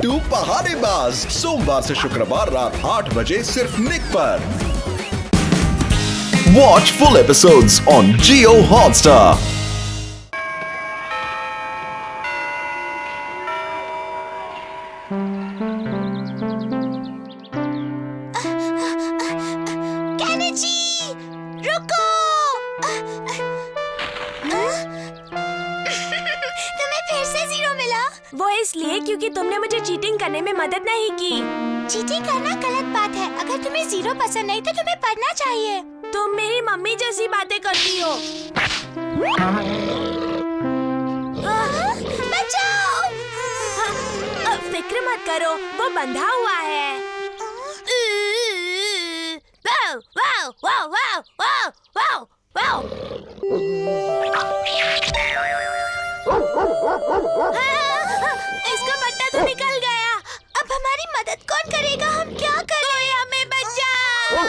मोटू पहाड़ेबाज, सोमवार से शुक्रवार रात 8 बजे सिर्फ निक पर। Watch full episodes on Jio Hotstar. वो इसलिए क्योंकि तुमने मुझे चीटिंग करने में मदद नहीं की। चीटिंग करना गलत बात है। अगर तुम्हें 0 पसंद नहीं तो तुम्हें पढ़ना चाहिए। तुम मेरी मम्मी जैसी बातें करती हो। बचाओ! फिक्र मत करो, वो बंधा हुआ है। वाव, वाव, वाव, वाव, वाव, वाव, वाव। इसका पट्टा तो निकल गया। अब हमारी मदद कौन करेगा? हम क्या करें? कोई हमें बचाओ।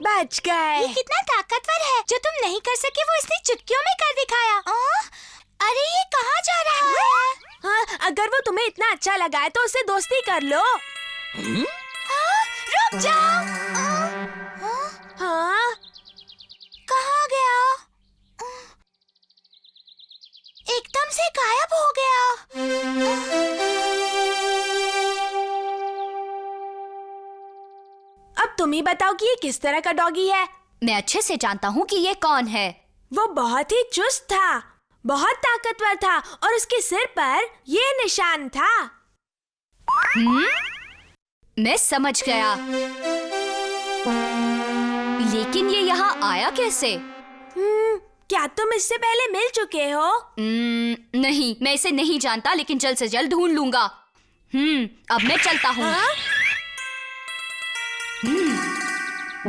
बच गए। ये कितना ताकतवर है। जो तुम नहीं कर सके वो इसने चुटकियों में कर दिखाया। अरे ये कहाँ जा रहा है? हाँ, अगर वो तुम्हें इतना अच्छा लगा है तो उससे दोस्ती कर लो। रुक जाओ। हाँ? कहाँ गया? एकदम से गायब हो गया। अब तुम ही बताओ कि ये किस तरह का डॉगी है। मैं अच्छे से जानता हूँ कि ये कौन है। वो बहुत ही चुस्त था, बहुत ताकतवर था और उसके सिर पर ये निशान था। मैं समझ गया, लेकिन ये यहाँ आया कैसे? क्या तुम इससे पहले मिल चुके हो? नहीं, मैं इसे नहीं जानता, लेकिन जल्द से जल्द ढूंढ लूंगा। अब मैं चलता हूँ।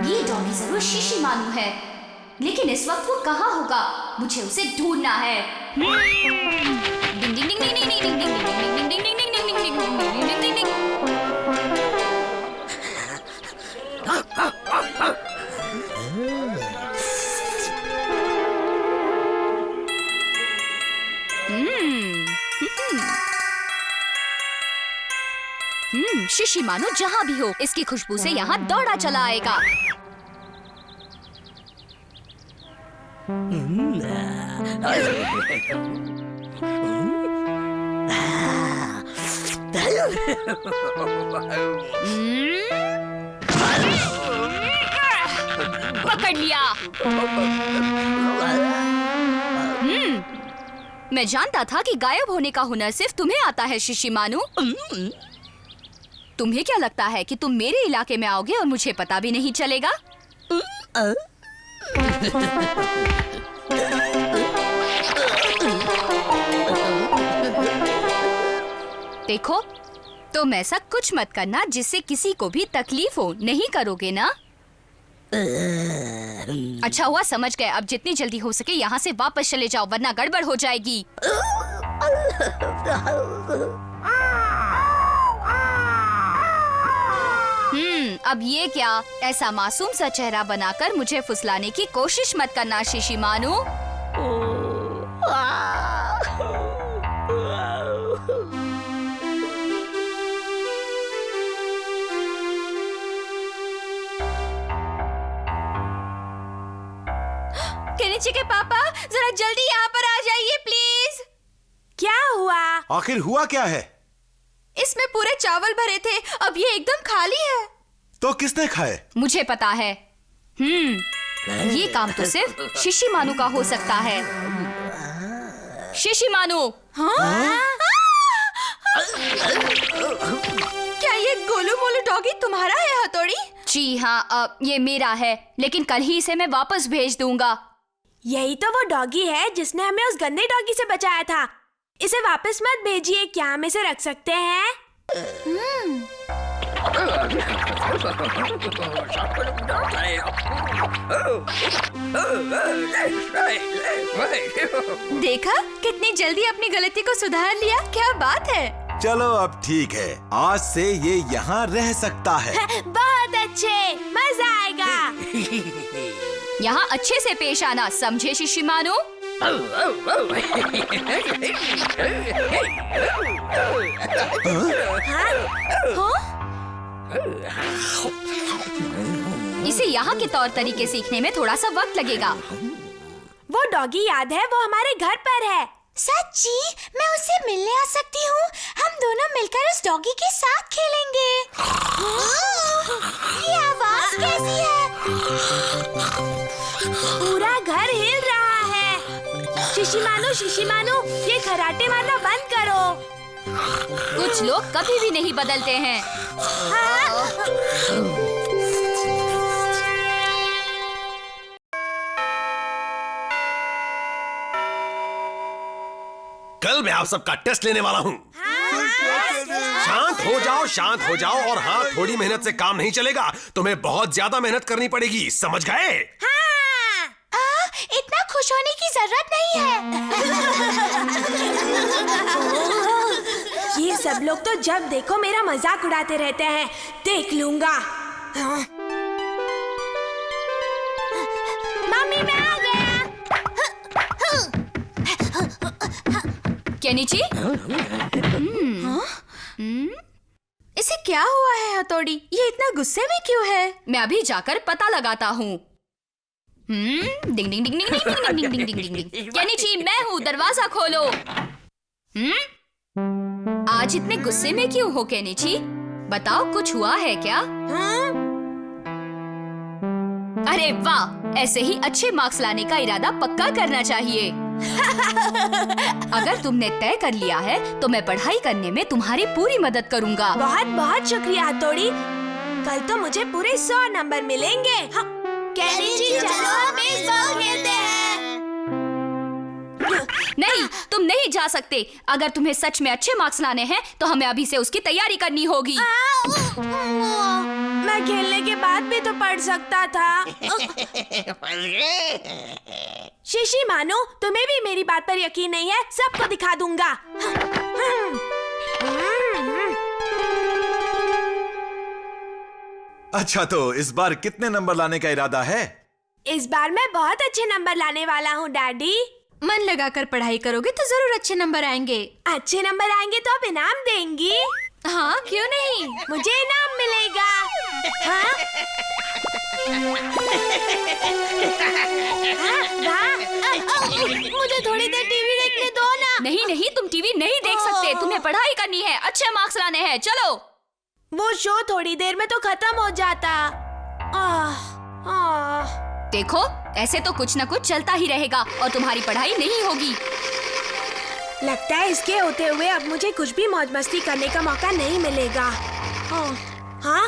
ये डॉगी जरूर शीशी मानू है, लेकिन इस वक्त वो कहाँ होगा? मुझे उसे ढूंढना है। डिंग डिंग डिंग डिंग डिंग डिंग डिंग डिंग डिंग डिंग डिंग डिंग डिंग डिंग डिंग डिंग डिंग। शीशी मानो जहाँ भी हो, इसकी खुशबू से यहाँ दौड़ा चला आएगा। पकड़ लिया। मैं जानता था कि गायब होने का हुनर सिर्फ तुम्हें आता है शीशी मानू। तुम्हें क्या लगता है कि तुम मेरे इलाके में आओगे और मुझे पता भी नहीं चलेगा? देखो, तुम ऐसा कुछ मत करना जिससे किसी को भी तकलीफ हो। नहीं करोगे ना? अच्छा हुआ समझ गए। अब जितनी जल्दी हो सके यहाँ से वापस चले जाओ, वरना गड़बड़ हो जाएगी। अब ये क्या? ऐसा मासूम सा चेहरा बनाकर मुझे फुसलाने की कोशिश मत करना शीशी मानू। केनिची के पापा, जरा जल्दी यहाँ पर आ जाइए प्लीज। क्या हुआ? आखिर हुआ क्या है? इसमें पूरे चावल भरे थे, अब ये एकदम खाली है। तो किसने खाए? मुझे पता है। ये काम तो सिर्फ शीशी मानू का हो सकता है। शीशी मानू। हाँ? क्या ये गोलू मोलू डॉगी तुम्हारा है हथौड़ी? जी हाँ, ये मेरा है, लेकिन कल ही इसे मैं वापस भेज दूंगा। यही तो वो डॉगी है जिसने हमें उस गंदे डॉगी से बचाया था। इसे वापस मत भेजिए। क्या हम इसे रख सकते हैं? देखा कितनी जल्दी अपनी गलती को सुधार लिया, क्या बात है। चलो अब ठीक है, आज से ये यहाँ रह सकता है। बहुत अच्छे, मजा आएगा। यहाँ अच्छे से पेश आना, समझे शिशिमानु? इसे यहाँ के तौर तरीके सीखने में थोड़ा सा वक्त लगेगा। वो डॉगी याद है, वो हमारे घर पर है। सच्ची? मैं उससे मिलने आ सकती हूँ। हम दोनों मिलकर उस डॉगी के साथ खेलेंगे। ये आवाज कैसी है? पूरा घर हिल रहा है। शिशिमानु, शिशिमानु, ये खराटे मारना बंद करो। कुछ लोग कभी भी नहीं बदलते हैं। कल मैं आप सबका टेस्ट लेने वाला हूँ। शांत हो जाओ और हाँ, थोड़ी मेहनत से काम नहीं चलेगा, तुम्हें बहुत ज्यादा मेहनत करनी पड़ेगी, समझ गए? इतना खुश होने की जरूरत नहीं है। ये सब लोग तो जब देखो मेरा मजाक उड़ाते रहते हैं, देख लूंगा। मम्मी मैं आ गया। केनिची? इसे क्या हुआ है हथौड़ी? ये इतना गुस्से में क्यों है? मैं अभी जाकर पता लगाता हूँ। डिंग डिंग डिंग डिंग डिंग डिंग डिंग डिंग डिंग डिंग। केनिची, मैं हूँ, दरवाजा खोलो। आज इतने गुस्से में क्यों हो केनिची? बताओ, कुछ हुआ है क्या? अरे वाह, ऐसे ही अच्छे मार्क्स लाने का इरादा पक्का करना चाहिए। अगर तुमने तय कर लिया है तो मैं पढ़ाई करने में तुम्हारी पूरी मदद करूंगा। बहुत बहुत शुक्रिया हथौड़ी। कल तो मुझे पूरे 100 नंबर मिलेंगे। केनिची, चलो हम बेसबॉल खेलते हैं। नहीं, तुम नहीं जा सकते। अगर तुम्हें सच में अच्छे मार्क्स लाने हैं तो हमें अभी से उसकी तैयारी करनी होगी। मैं खेलने के बाद भी तो पढ़ सकता था। शिशिमानु, तुम्हें भी मेरी बात पर यकीन नहीं है? सबको दिखा दूंगा। अच्छा, तो इस बार कितने नंबर लाने का इरादा है? इस बार मैं बहुत अच्छे नंबर लाने वाला हूँ डैडी। मन लगाकर पढ़ाई करोगे तो जरूर अच्छे नंबर आएंगे। अच्छे नंबर आएंगे तो आप इनाम देंगी? हाँ, क्यों नहीं? मुझे इनाम मिलेगा। हाँ? मुझे थोड़ी देर टीवी देखने दो ना। नहीं नहीं, तुम टीवी नहीं देख सकते, तुम्हें पढ़ाई करनी है, अच्छे मार्क्स लाने हैं। चलो। वो शो थोड़ी देर में तो खत्म हो जाता। देखो, ऐसे तो कुछ न कुछ चलता ही रहेगा और तुम्हारी पढ़ाई नहीं होगी। लगता है इसके होते हुए अब मुझे कुछ भी मौज मस्ती करने का मौका नहीं मिलेगा। हाँ?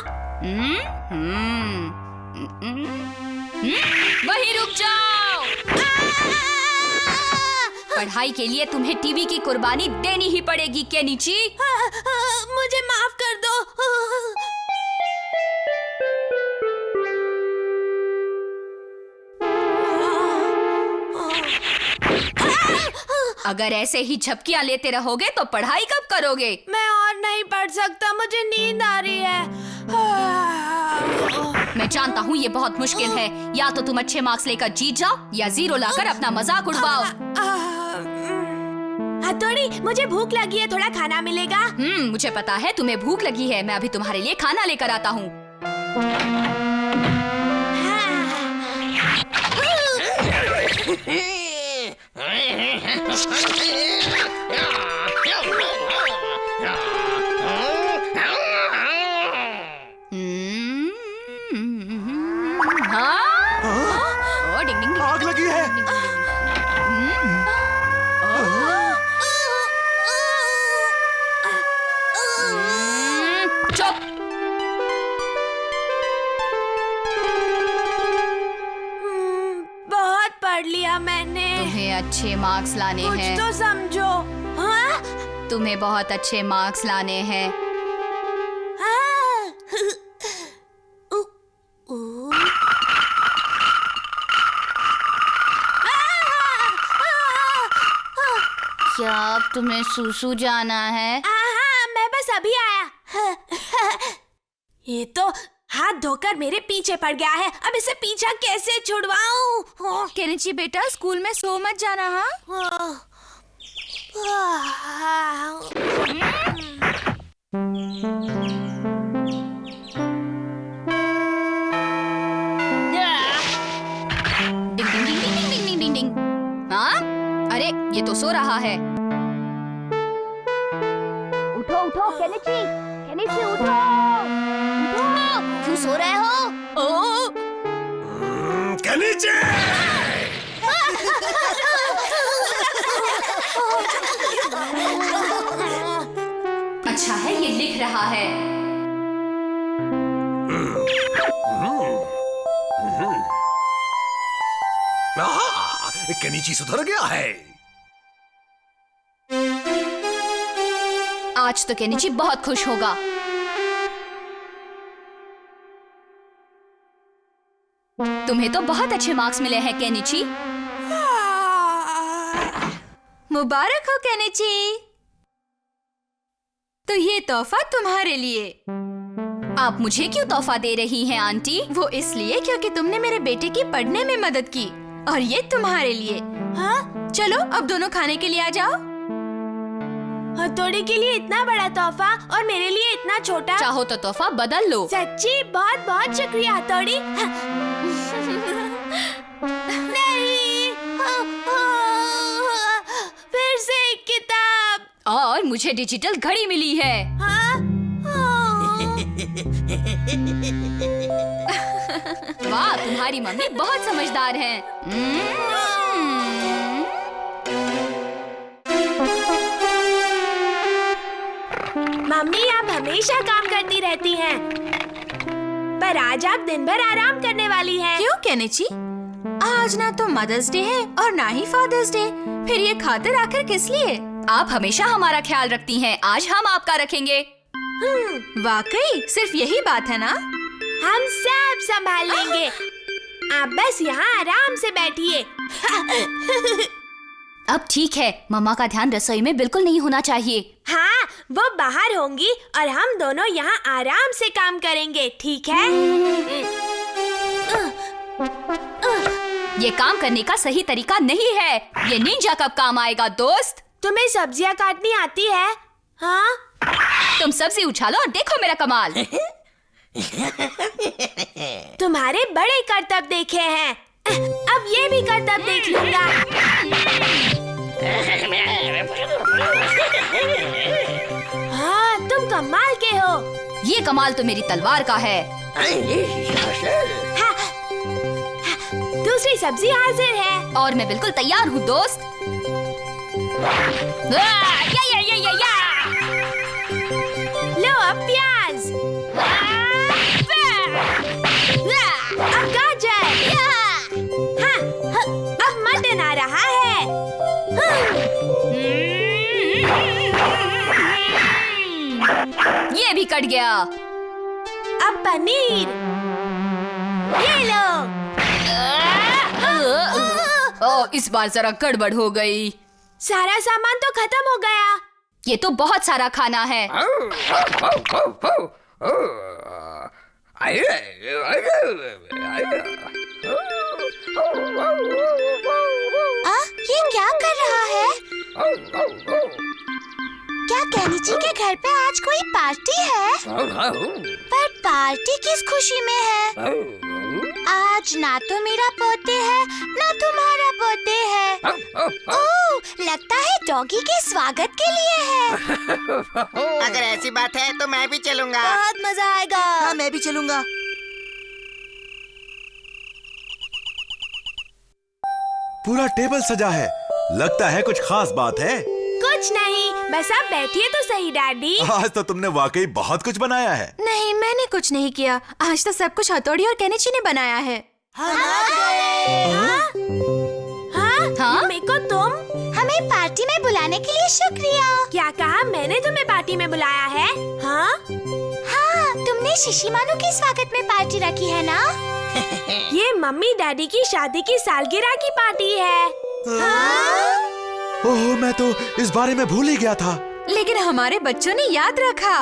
वहीं रुक जाओ। पढ़ाई के लिए तुम्हें टीवी की कुर्बानी देनी ही पड़ेगी केनिची। मुझे माफ कर दो। अगर ऐसे ही झपकियां लेते रहोगे तो पढ़ाई कब करोगे? मैं और नहीं पढ़ सकता, मुझे नींद आ रही है। मैं जानता हूँ ये बहुत मुश्किल है। या तो तुम अच्छे मार्क्स लेकर जीत जाओ या 0 लाकर अपना मजाक उड़वाओ। हथौड़ी, मुझे भूख लगी है, थोड़ा खाना मिलेगा? मुझे पता है तुम्हें भूख लगी है। मैं अभी तुम्हारे लिए खाना लेकर आता हूँ। आग लगी है। चुप। बहुत पढ़ लिया मैंने। तुम्हें अच्छे मार्क्स लाने हैं। कुछ तो समझो। हाँ? तुम्हें बहुत अच्छे मार्क्स लाने हैं। क्या अब तुम्हें सूसू जाना है? हाँ, मैं बस अभी आया। ये तो हाथ धोकर मेरे पीछे पड़ गया है। अब इसे पीछा कैसे छुड़वाऊं? केनिची बेटा, स्कूल में सो मत जाना। हाँ, डिंग डिंग डिंग डिंग डिंग डिंग डिंग डिंग। हाँ? अरे ये तो सो रहा है। उठो उठो केनिची, केनिची उठो, उठो। क्यों सो रहे हो? ओ केनिची! अच्छा है ये लिख रहा है। केनिची सुधर गया है। आज तो केनिची बहुत खुश होगा। तुम्हें तो बहुत अच्छे मार्क्स मिले हैं केनिची। मुबारक हो केनिची। तो ये तोहफा तुम्हारे लिए। आप मुझे क्यों तोहफा दे रही हैं आंटी? वो इसलिए क्योंकि तुमने मेरे बेटे की पढ़ने में मदद की, और ये तुम्हारे लिए। हाँ, चलो अब दोनों खाने के लिए आ जाओ। हथौड़ी के लिए इतना बड़ा तोहफा और मेरे लिए इतना छोटा। चाहो तो तोहफा बदल लो। सच्ची बहुत बहुत शुक्रिया हथौड़ी। नहीं, फिर से एक किताब। और मुझे डिजिटल घड़ी मिली है। हाँ? वाह, तुम्हारी मम्मी बहुत समझदार है। मम्मी आप हमेशा काम करती रहती हैं, पर आज आप दिन भर आराम करने वाली हैं। क्यों केनिची? आज ना तो मदर्स डे है और ना ही फादर्स डे। फिर ये खातिर आखिर किस लिए? आप हमेशा हमारा ख्याल रखती हैं, आज हम आपका रखेंगे। वाकई सिर्फ यही बात है ना? हम सब संभाल लेंगे। आप बस यहाँ आराम से बैठिए। अब ठीक है, मम्मा का ध्यान रसोई में बिल्कुल नहीं होना चाहिए। हाँ, वो बाहर होंगी और हम दोनों यहाँ आराम से काम करेंगे, ठीक है? ये काम करने का सही तरीका नहीं है। ये निंजा कब काम आएगा दोस्त? तुम्हें सब्जियाँ काटनी आती है? हाँ? तुम सब्जी उछालो और देखो मेरा कमाल। तुम्हारे बड़े करतब देखे हैं, अब ये भी करतब देख लूंगा। हाँ, तुम कमाल के हो। ये कमाल तो मेरी तलवार का है। हाँ, दूसरी सब्जी हाजिर है। और मैं बिल्कुल तैयार हूँ दोस्त। या। लो अब प्याज, अब गाजर, हाँ, अब मटन आ रहा है। ये भी कट गया। अब पनीर, ये लो। इस बार जरा गड़बड़ हो गई। सारा सामान तो खत्म हो गया। ये तो बहुत सारा खाना है। ये क्या कर रहा है? क्या केनिची के घर पे आज कोई पार्टी है? पर पार्टी किस खुशी में है? आज ना तो मेरा बर्थडे है ना तुम्हारा बर्थडे है। ओह, लगता है डॉगी के स्वागत के लिए है। अगर ऐसी बात है तो मैं भी चलूंगा। बहुत मजा आएगा। हाँ, मैं भी चलूंगा। पूरा टेबल सजा है, लगता है कुछ खास बात है। कुछ नहीं, बस आप बैठिए तो सही डैडी। आज तो तुमने वाकई बहुत कुछ बनाया है। नहीं, मैंने कुछ नहीं किया। आज तो सब कुछ हथौड़ी और केनिची ने बनाया है। हाँ? हाँ? मेको तुम हमें पार्टी में बुलाने के लिए शुक्रिया। क्या कहा? मैंने तुम्हें पार्टी में बुलाया है? हाँ? हाँ, तुमने शिशिमानु के स्वागत में पार्टी रखी है ना? ये मम्मी डैडी की शादी की सालगिरह की पार्टी है। हाँ? ओह, मैं तो इस बारे में भूल ही गया था। लेकिन हमारे बच्चों ने याद रखा।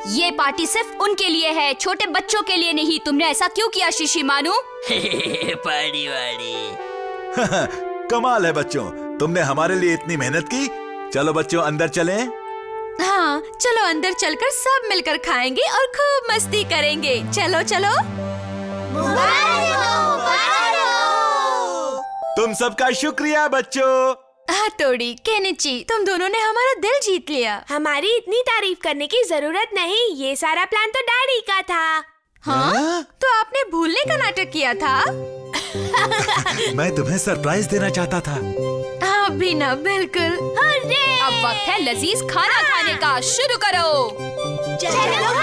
ये पार्टी सिर्फ उनके लिए है, छोटे बच्चों के लिए नहीं। तुमने ऐसा क्यों किया शिशी मानू? पार्टी वाली। कमाल है बच्चों, तुमने हमारे लिए इतनी मेहनत की। चलो बच्चों, अंदर चलें। हाँ, चलो अंदर चलकर सब मिलकर खाएंगे और खूब मस्ती करेंगे। चलो चलो। तुम सबका शुक्रिया बच्चों। हाथोड़ी, केनिची, तुम दोनों ने हमारा दिल जीत लिया। हमारी इतनी तारीफ करने की जरूरत नहीं, ये सारा प्लान तो डैडी का था। हाँ? तो आपने भूलने का नाटक किया था? मैं तुम्हें सरप्राइज देना चाहता था। हाँ भी ना, बिल्कुल। अब वक्त है लजीज खाना खाने का। शुरू करो। चलो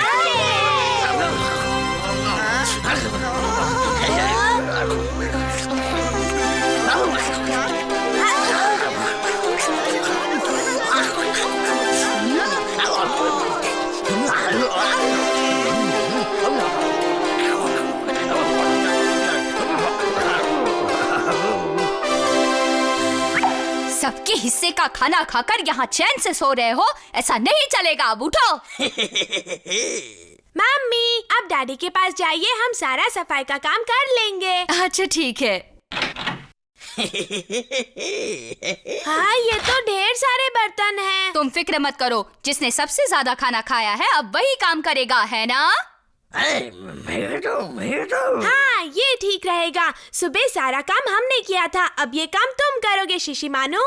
सबके हिस्से का खाना खाकर यहाँ चैन से सो रहे हो? ऐसा नहीं चलेगा, अब उठो। मम्मी, अब डैडी के पास जाइए, हम सारा सफाई का काम कर लेंगे। अच्छा ठीक है। हाँ, ये तो ढेर सारे बर्तन हैं। तुम फिक्र मत करो, जिसने सबसे ज्यादा खाना खाया है अब वही काम करेगा, है ना? हाँ, ये ठीक रहेगा। सुबह सारा काम हमने किया था, अब ये काम तुम करोगे शिशी मानू।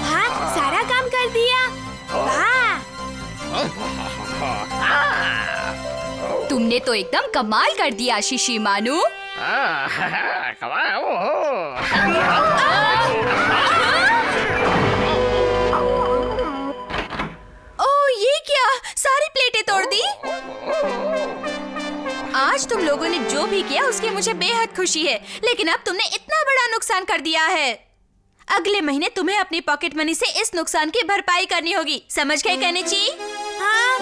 हाँ, सारा काम कर दिया। वाह! तुमने तो एकदम कमाल कर दिया शिशी मानू। ओह, ये क्या? सारी प्लेटें तोड़ दी। आज तुम लोगों ने जो भी किया उसकी मुझे बेहद खुशी है, लेकिन अब तुमने इतना बड़ा नुकसान कर दिया है। अगले महीने तुम्हें अपनी पॉकेट मनी से इस नुकसान की भरपाई करनी होगी, समझ गए केनिची? हाँ।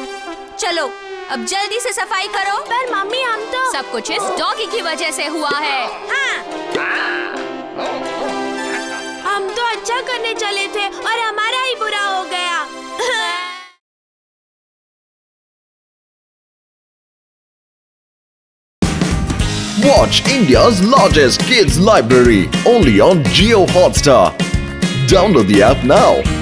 चलो, अब जल्दी से सफाई करो। पर मम्मी, हम तो सब कुछ इस डॉगी की वजह से हुआ है। हाँ। हम तो अच्छा करने चले थे और हमारा ही बुरा हो गया। Watch India's largest kids library only on Jio Hotstar. Download the app now.